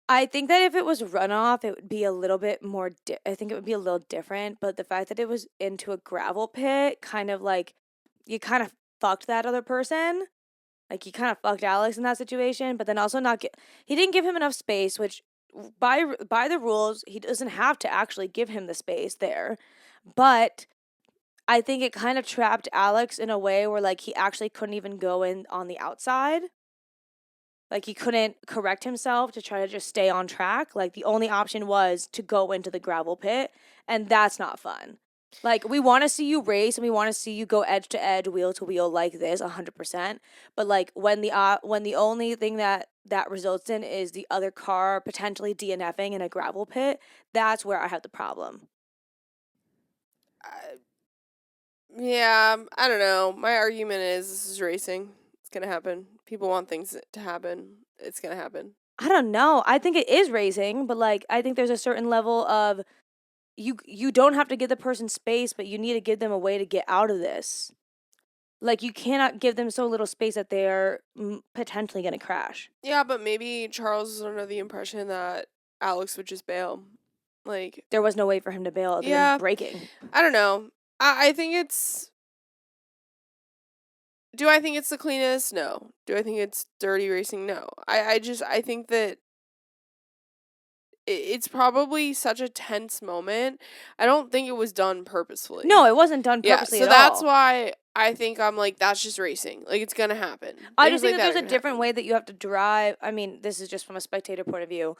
I think that if it was runoff, it would be a little bit more, I think it would be a little different, but the fact that it was into a gravel pit, kind of, like, you kind of fucked that other person. Like, you kind of fucked Alex in that situation, but then also he didn't give him enough space, which by the rules, he doesn't have to actually give him the space there. But I think it kind of trapped Alex in a way where, like, he actually couldn't even go in on the outside. Like, he couldn't correct himself to try to just stay on track. Like, the only option was to go into the gravel pit, and that's not fun. Like, we want to see you race and we want to see you go edge to edge, wheel to wheel like this 100%. But, like, when the only thing that results in is the other car potentially DNFing in a gravel pit, that's where I have the problem. Yeah, I don't know. My argument is this is racing. It's going to happen. People want things to happen. It's going to happen. I don't know. I think it is racing, but, like, I think there's a certain level of you don't have to give the person space, but you need to give them a way to get out of this. Like, you cannot give them so little space that they're potentially going to crash. Yeah, but maybe Charles was under the impression that Alex would just bail. Like, there was no way for him to bail other than braking. I don't know. I think it's... Do I think it's the cleanest? No. Do I think it's dirty racing? No. I think that it's probably such a tense moment. I don't think it was done purposefully. No, it wasn't done purposely at all. So that's why I think I'm like, that's just racing. Like, it's going to happen. I just think that there's a different way that you have to drive. I mean, this is just from a spectator point of view,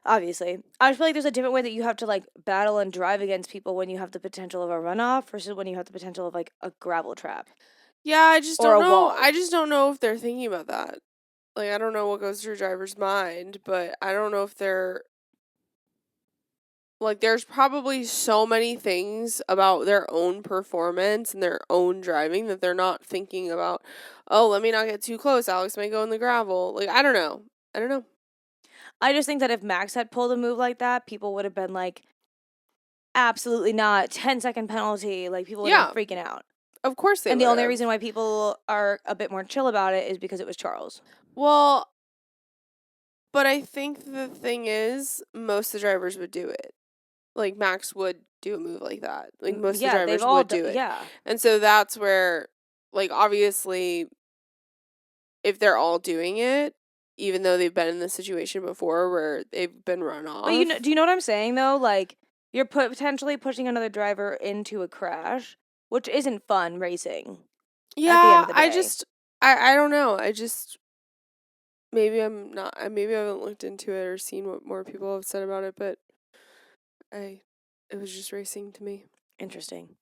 obviously. I just feel like there's a different way that you have to, like, battle and drive against people when you have the potential of a runoff versus when you have the potential of, like, a gravel trap. Yeah, I just don't know. I just don't know if they're thinking about that. Like, I don't know what goes through a driver's mind, but I don't know if they're... Like, there's probably so many things about their own performance and their own driving that they're not thinking about, oh, let me not get too close. Alex may go in the gravel. Like, I don't know. I just think that if Max had pulled a move like that, people would have been like, absolutely not. 10-second penalty. Like, people would have been freaking out. Of course they would. And the only reason why people are a bit more chill about it is because it was Charles. Well, but I think the thing is, most of the drivers would do it. Like, Max would do a move like that. Like, most of the drivers would do it. Yeah. And so that's where, like, obviously, if they're all doing it, even though they've been in this situation before where they've been run off. But do you know what I'm saying, though? Like, you're potentially pushing another driver into a crash, which isn't fun racing. Yeah, at the end of the day. I don't know. Maybe I'm not, maybe I haven't looked into it or seen what more people have said about it, but it was just racing to me. Interesting.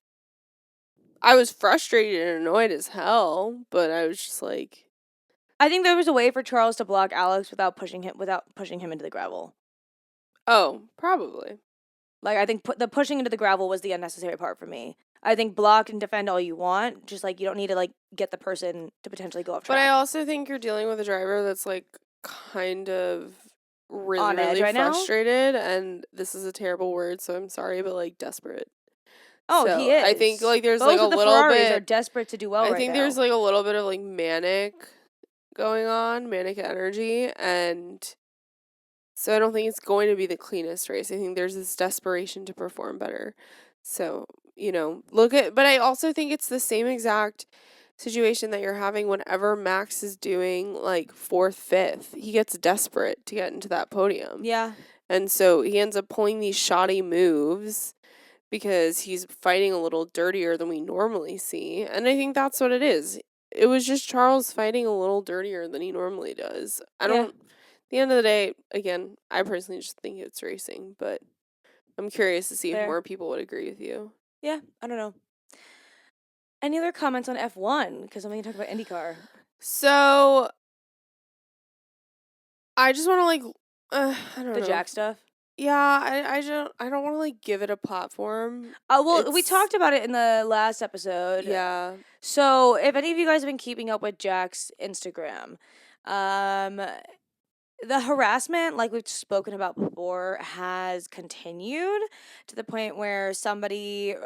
I was frustrated and annoyed as hell, but I was just like, I think there was a way for Charles to block Alex without pushing him into the gravel. Oh, probably. Like, I think the pushing into the gravel was the unnecessary part for me. I think block and defend all you want, just like you don't need to like get the person to potentially go off track. But I also think you're dealing with a driver that's like kind of really, on edge right frustrated, and this is a terrible word, so I'm sorry, but like desperate. Oh, so he is. I think like there's Both like a of the little Ferraris bit. are desperate to do well. I think there's like a little bit of like manic going on, manic energy, and so I don't think it's going to be the cleanest race. I think there's this desperation to perform better. So, but I also think it's the same exact situation that you're having whenever Max is doing like 4th, 5th. He gets desperate to get into that podium. Yeah. And so he ends up pulling these shoddy moves because he's fighting a little dirtier than we normally see. And I think that's what it is. It was just Charles fighting a little dirtier than he normally does. At the end of the day, again, I personally just think it's racing, but I'm curious to see if more people would agree with you. Yeah, I don't know. Any other comments on F1? Because I'm going to talk about IndyCar. So, I just want to like, I don't know. The Jack stuff? Yeah, I don't want to like give it a platform. Well, we talked about it in the last episode. Yeah. So, if any of you guys have been keeping up with Jack's Instagram, the harassment, like we've spoken about before, has continued to the point where somebody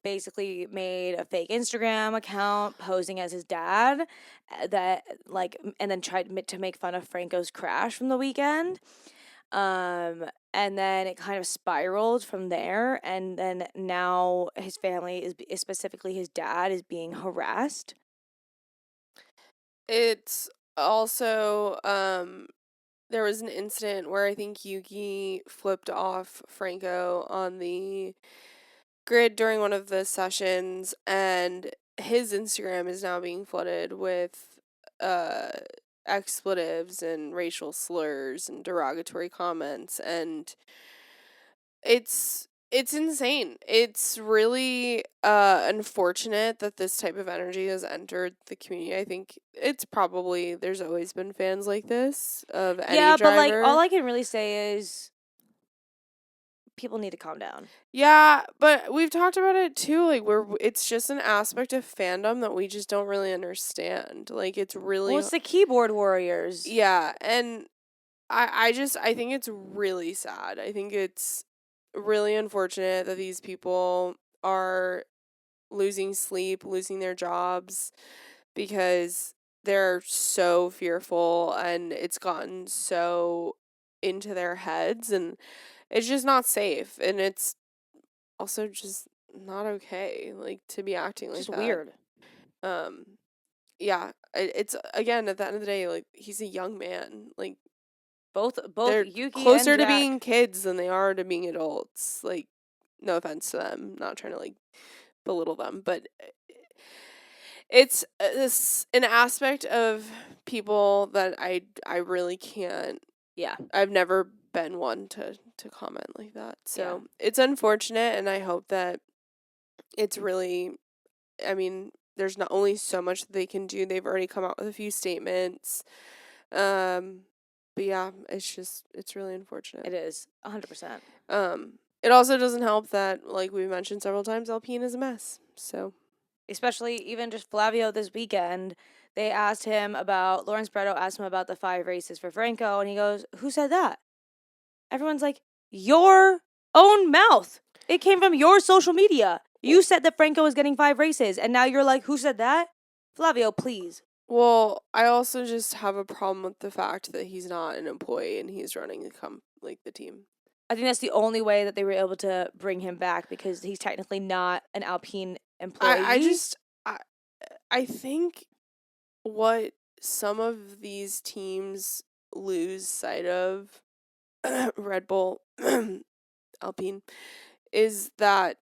basically made a fake Instagram account posing as his dad, and then tried to make fun of Franco's crash from the weekend. And then it kind of spiraled from there, and then now his family is specifically his dad is being harassed. It's also there was an incident where I think Yuki flipped off Franco on the grid during one of the sessions, and his Instagram is now being flooded with expletives and racial slurs and derogatory comments, and it's insane. It's really unfortunate that this type of energy has entered the community. I think it's probably there's always been fans like this of any driver. But like all I can really say is people need to calm down. Yeah, but we've talked about it too, like it's just an aspect of fandom that we just don't really understand. Like it's really Well, it's the keyboard warriors. Yeah, and I think it's really sad. I think it's really unfortunate that these people are losing sleep, losing their jobs because they're so fearful and it's gotten so into their heads, and it's just not safe, and it's also just not okay, like, to be acting like just that. Weird. Yeah, it's again at the end of the day, like, he's a young man, like both they're Yuki closer and to Jack. being kids than they are to being adults. Like, no offense to them, not trying to like belittle them, but it's an aspect of people that I really can't. Yeah, I've never been one to comment like that. So it's unfortunate, and I hope that it's really. I mean, there's not only so much that they can do. They've already come out with a few statements. But yeah, it's really unfortunate. It is 100%. It also doesn't help that, like we mentioned several times, Alpine is a mess. So, especially even just Flavio this weekend, they asked him about Lawrence Bretto asked him about the 5 races for Franco, and he goes, "Who said that?" Everyone's like, "Your own mouth. It came from your social media. You said that Franco was getting 5 races, and now you're like, who said that?" Flavio, please. Well, I also just have a problem with the fact that he's not an employee and he's running the team. I think that's the only way that they were able to bring him back, because he's technically not an Alpine employee. I think what some of these teams lose sight of, Red Bull, Alpine, is that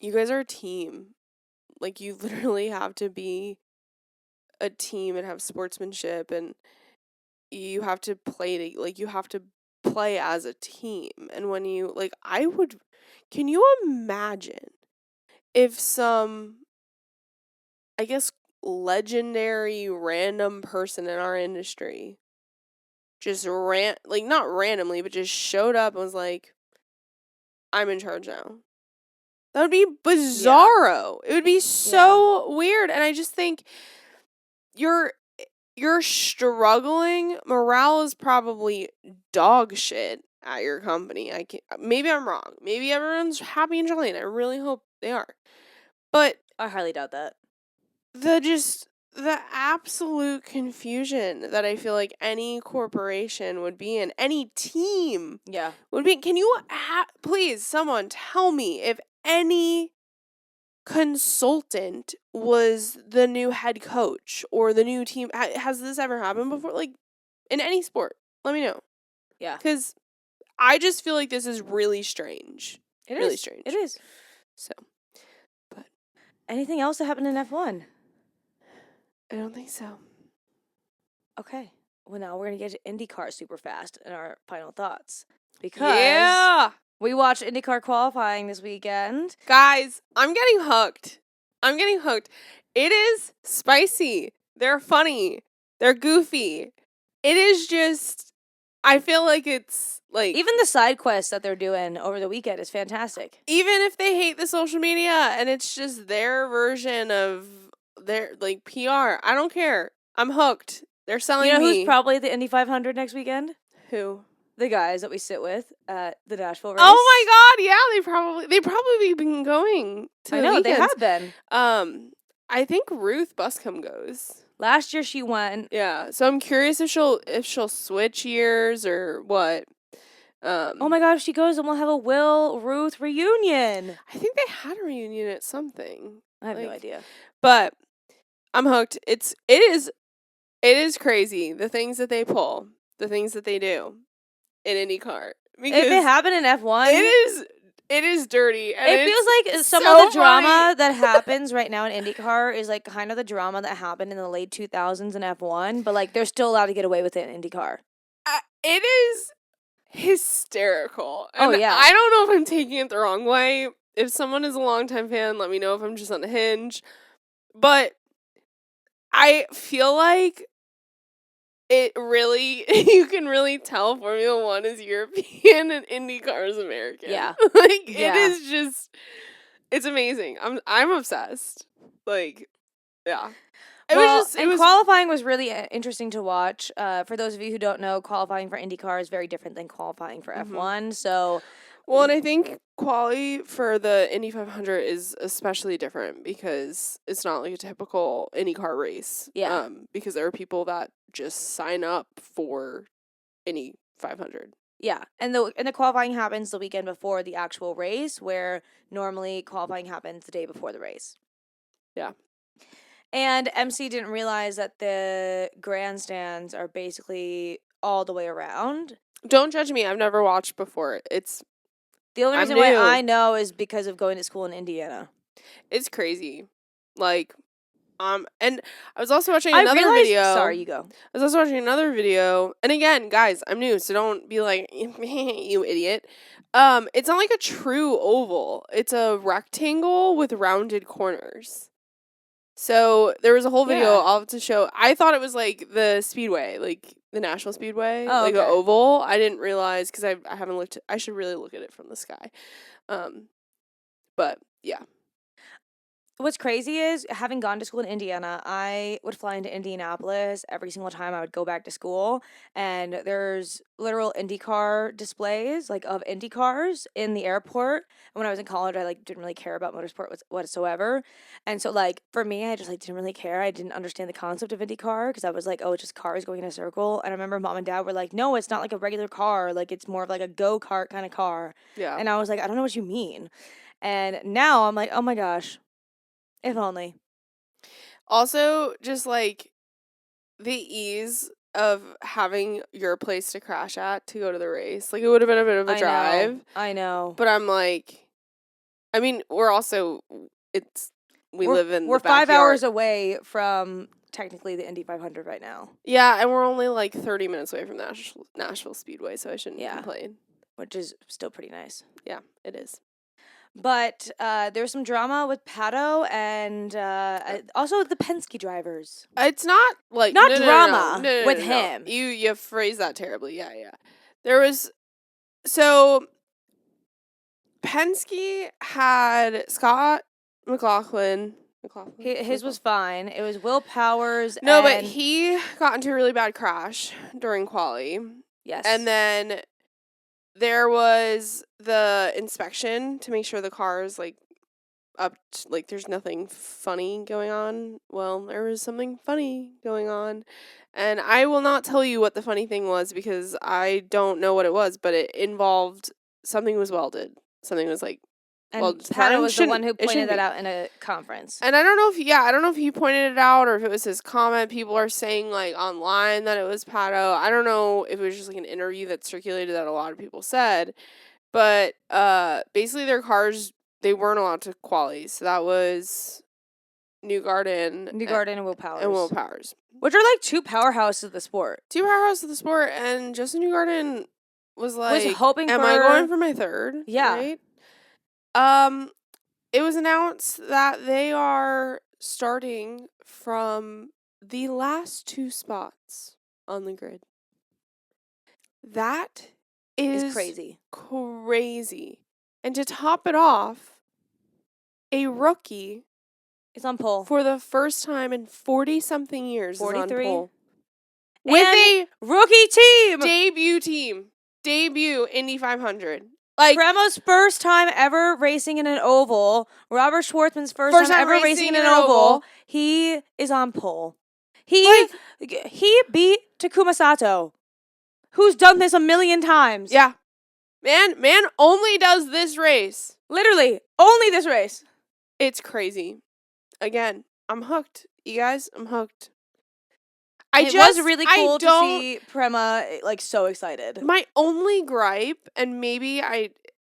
you guys are a team. Like, you literally have to be a team and have sportsmanship, and you have to you have to play as a team. And when you, like, can you imagine if some, I guess, legendary random person in our industry just not randomly, but just showed up and was like, I'm in charge now. That would be bizarro. Yeah. It would be so weird. And I just think you're struggling. Morale is probably dog shit at your company. Maybe I'm wrong. Maybe everyone's happy and jolly, and I really hope they are. But I highly doubt that. The absolute confusion that I feel like any corporation would be in, any team would be. Can you please, someone tell me if any consultant was the new head coach or the new team? Has this ever happened before? Like, in any sport? Let me know. Yeah. Because I just feel like this is really strange. Really strange. It is. So, but. Anything else that happened in F1? I don't think so. Okay. Well, now we're going to get to IndyCar super fast in our final thoughts. Because we watched IndyCar qualifying this weekend. Guys, I'm getting hooked. It is spicy. They're funny. They're goofy. It is just, I feel like it's like... Even the side quests that they're doing over the weekend is fantastic. Even if they hate the social media and it's just their version of their, like, PR, I don't care. I'm hooked. They're selling me. You know who's probably at the Indy 500 next weekend? Who? The guys that we sit with at the Nashville race. Oh my god, yeah, they've probably been going to I know, weekends. they have been. I think Ruth Buscombe goes. Last year she went. Yeah, so I'm curious if she'll switch years or what. Oh my god, if she goes, then we'll have a Will-Ruth reunion. I think they had a reunion at something. I have no idea. But I'm hooked. It is crazy, the things that they pull, the things that they do in IndyCar. If it happened in F1, it is dirty. And it feels like some of the drama that happens right now in IndyCar is like kind of the drama that happened in the late 2000s in F1, but like they're still allowed to get away with it in IndyCar. It is hysterical. And yeah. I don't know if I'm taking it the wrong way. If someone is a longtime fan, let me know if I'm just on a hinge. But I feel like it really, you can really tell Formula 1 is European and IndyCar is American. Yeah. It is just, it's amazing. I'm obsessed. Like, yeah. Qualifying was really interesting to watch. For those of you who don't know, qualifying for IndyCar is very different than qualifying for F1. So, well, and I think quali for the Indy 500 is especially different because it's not like a typical IndyCar race. Yeah. Because there are people that just sign up for Indy 500. Yeah, and the qualifying happens the weekend before the actual race, where normally qualifying happens the day before the race. Yeah. And MC didn't realize that the grandstands are basically all the way around. Don't judge me. I've never watched before. The only reason why I know is because of going to school in Indiana. It's crazy. Like, and I was also watching another video. Sorry, you go. I was also watching another video. And again, guys, I'm new, so don't be like, you idiot. It's not like a true oval. It's a rectangle with rounded corners. So there was a whole video I'll have to show. I thought it was like the Speedway, like the National Speedway, like an oval. I didn't realize because I haven't looked. I should really look at it from the sky. But yeah. What's crazy is, having gone to school in Indiana, I would fly into Indianapolis every single time I would go back to school, and there's literal IndyCar displays, like, of Indy cars in the airport. And when I was in college, I, like, didn't really care about motorsport whatsoever. And so, like, for me, I just, like, didn't really care. I didn't understand the concept of IndyCar, because I was like, oh, it's just cars going in a circle. And I remember Mom and Dad were like, no, it's not like a regular car. Like, it's more of, like, a go-kart kind of car. Yeah. And I was like, I don't know what you mean. And now I'm like, oh, my gosh. If only. Also, just like the ease of having your place to crash at to go to the race. Like, it would have been a bit of a drive. I know. But I'm like, I mean, we're live in the We're 5 backyard. hours away from technically the Indy 500 right now. Yeah, and we're only like 30 minutes away from Nashville Speedway, so I shouldn't complain. Which is still pretty nice. Yeah, it is. But there was some drama with Pato and also the Penske drivers. It's not like not no, drama no, with no. him. You phrased that terribly. Yeah. There was so Penske had Scott McLaughlin. His was fine. It was Will Powers. No, but he got into a really bad crash during quali. Yes. And then there was the inspection to make sure the car is like there's nothing funny going on. Well, there was something funny going on. And I will not tell you what the funny thing was because I don't know what it was, but it involved something was welded. Something was like and Pato was the one who pointed that out in a conference. And I don't know if he pointed it out or if it was his comment. People are saying like online that it was Pato. I don't know if it was just like an interview that circulated that a lot of people said. But basically their cars, they weren't allowed to quali. So that was Newgarden and Will Powers. Which are like two powerhouses of the sport. And Justin Newgarden was hoping am I going for my third? Yeah. Right? It was announced that they are starting from the last two spots on the grid. That is crazy. And to top it off, a rookie is on pole. For the first time in 40-something years 43. Is on pole. With a rookie team. Debut Indy 500. Premo's first time ever racing in an oval. Robert Schwartzman's first time ever racing in an oval. He is on pole. He beat Takuma Sato, who's done this a million times. Yeah. Man only does this race. Literally, only this race. It's crazy. Again, I'm hooked. You guys, I'm hooked. It was really cool to see Prema so excited. My only gripe, and maybe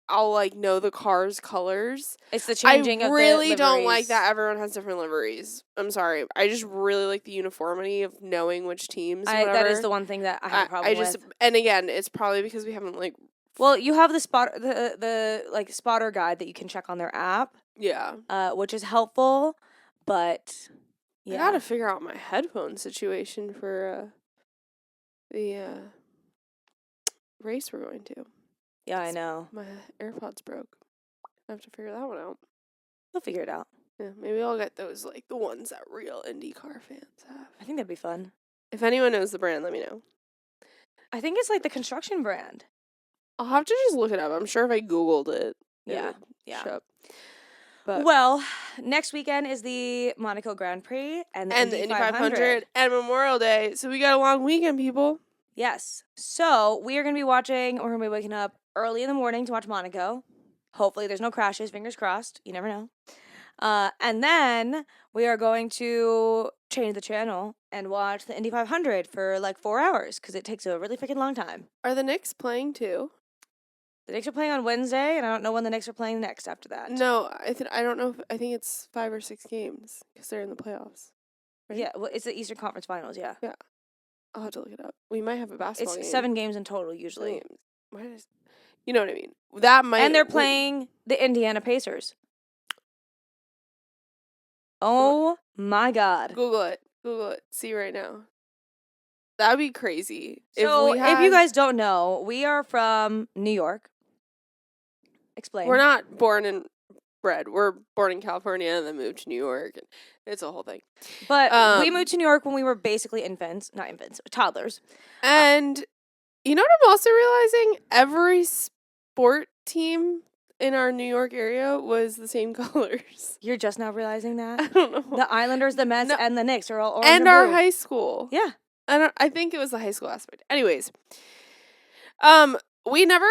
I'll know the car's colors. It's the changing of the liveries. I really don't like that everyone has different liveries. I'm sorry. I just really like the uniformity of knowing which teams. That is the one thing that I have a problem with. And again, it's probably because we haven't Well, you have the spotter guide that you can check on their app. Yeah. Which is helpful, but. Yeah. I gotta figure out my headphone situation for the race we're going to. Yeah, I know. My AirPods broke. I have to figure that one out. You'll figure it out. Yeah, maybe I'll get those the ones that real IndyCar fans have. I think that'd be fun. If anyone knows the brand, let me know. I think it's the construction brand. I'll have to just look it up. I'm sure if I Googled it. Yeah. Show up. But well, next weekend is the Monaco Grand Prix and the Indy 500 and Memorial Day. So we got a long weekend, people. Yes. So we're going to be waking up early in the morning to watch Monaco. Hopefully there's no crashes. Fingers crossed. You never know. And then we are going to change the channel and watch the Indy 500 for 4 hours because it takes a really freaking long time. Are the Knicks playing too? The Knicks are playing on Wednesday, and I don't know when the Knicks are playing next after that. No, I don't know. I think it's 5 or 6 games because they're in the playoffs. Right? Yeah, well, it's the Eastern Conference Finals, yeah. Yeah. I'll have to look it up. We might have a basketball game. It's 7 games in total, usually. You know what I mean? That might. And they're playing the Indiana Pacers. Oh, my God. Google it. See right now. That'd be crazy. So, if you guys don't know, we are from New York. Explain. We're not born and bred. We're born in California and then moved to New York. And it's a whole thing. But we moved to New York when we were basically toddlers. And you know what I'm also realizing? Every sport team in our New York area was the same colors. You're just now realizing that? I don't know. The Islanders, the Mets, and the Knicks are all orange and our high school. Yeah. I think it was the high school aspect. Anyways, we never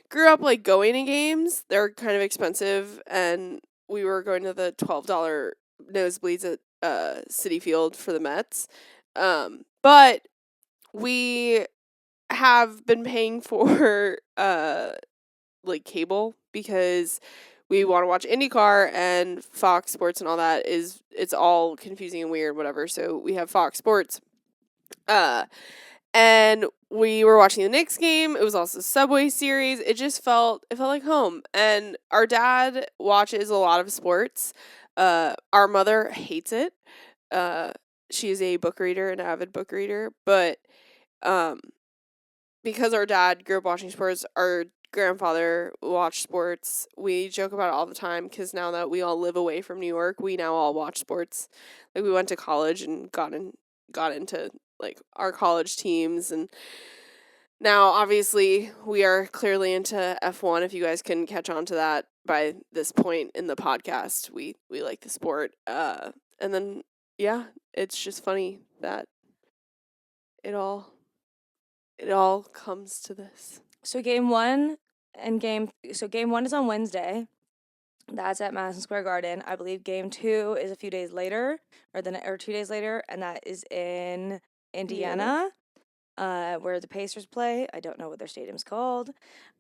grew up going to games. They're kind of expensive, and we were going to the $12 nosebleeds at Citi Field for the Mets. But we have been paying for cable because we want to watch IndyCar and Fox Sports and all that it's all confusing and weird, whatever. So we have Fox Sports. And we were watching the Knicks game. It was also Subway Series. It felt like home. And our dad watches a lot of sports. Our mother hates it. She is a book reader, an avid book reader, but um, because our dad grew up watching sports, our grandfather watched sports. We joke about it all the time because now that we all live away from New York, we now all watch sports. Like, we went to college and got into like our college teams, and now obviously we are clearly into F1. If you guys couldn't catch on to that by this point in the podcast, we like the sport. And then yeah, it's just funny that it all comes to this. So game one is on Wednesday. That's at Madison Square Garden. I believe game 2 is a few days later, or 2 days later, and that is in Indiana. Where the Pacers play. I don't know what their stadium's called.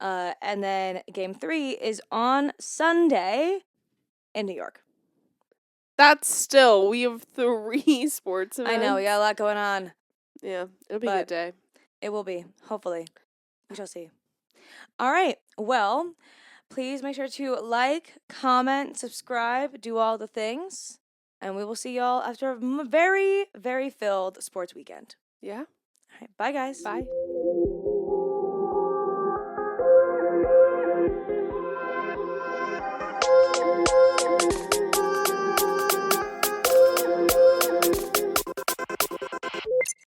And then game 3 is on Sunday in New York. We have 3 sports events. I know, we got a lot going on. Yeah, it'll be a good day. It will be, hopefully. We shall see. All right, well, please make sure to like, comment, subscribe, do all the things, and we will see y'all after a very, very filled sports weekend. Yeah. All right, bye, guys. Bye.